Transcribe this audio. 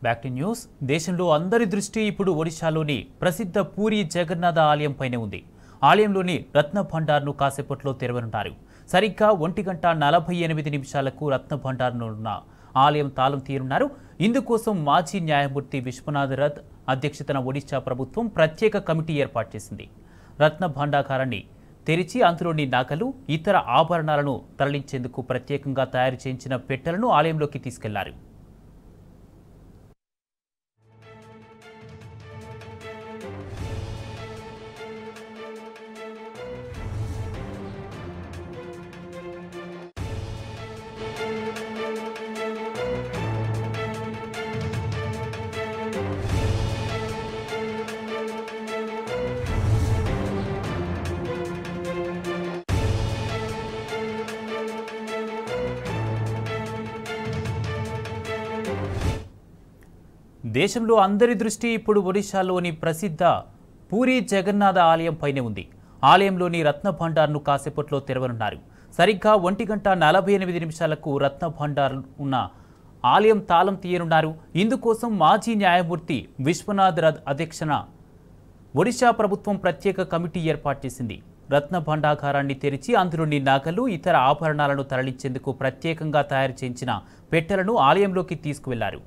Back to news. దేశంలో అందరి దృష్టి ఇప్పుడు ఒడిశాలోని ప్రసిద్ధ పూరి జగన్నాథ ఆలయంపైనే ఉంది. ఆలయంలోని రత్న భండార్ను కాసేపట్లో తెరవనున్నారు. సరిగ్గా 1:48 రత్న భండార్నున్న ఆలయం తాళం తీయనున్నారు. ఇందుకోసం మాజీ న్యాయమూర్తి విశ్వనాథ్ రథ్ అధ్యక్షతన ఒడిశా ప్రభుత్వం ప్రత్యేక కమిటీ ఏర్పాటు చేసింది. రత్న భండాగారాన్ని తెరిచి అందులోని నగలు, ఇతర ఆభరణాలను తరలించేందుకు ప్రత్యేకంగా తయారు చేయించిన పెట్టెలను ఆలయంలోకి తీసుకెళ్లారు. దేశంలో అందరి దృష్టి ఇప్పుడు ఒడిశాలోని ప్రసిద్ధ పూరి జగన్నాథ ఆలయంపైనే ఉంది. ఆలయంలోని రత్న భండార్ను కాసేపట్లో తెరవనున్నారు. సరిగ్గా 1:48 రత్న భండార్ ఉన్న ఆలయం తాళం తీయనున్నారు. ఇందుకోసం మాజీ న్యాయమూర్తి విశ్వనాథ్ రథ్ అధ్యక్షన ఒడిశా ప్రభుత్వం ప్రత్యేక కమిటీ ఏర్పాటు చేసింది. రత్న భండాగారాన్ని తెరిచి అందులోని నగలు, ఇతర ఆభరణాలను తరలించేందుకు ప్రత్యేకంగా తయారు చేయించిన పెట్టెలను ఆలయంలోకి తీసుకువెళ్లారు.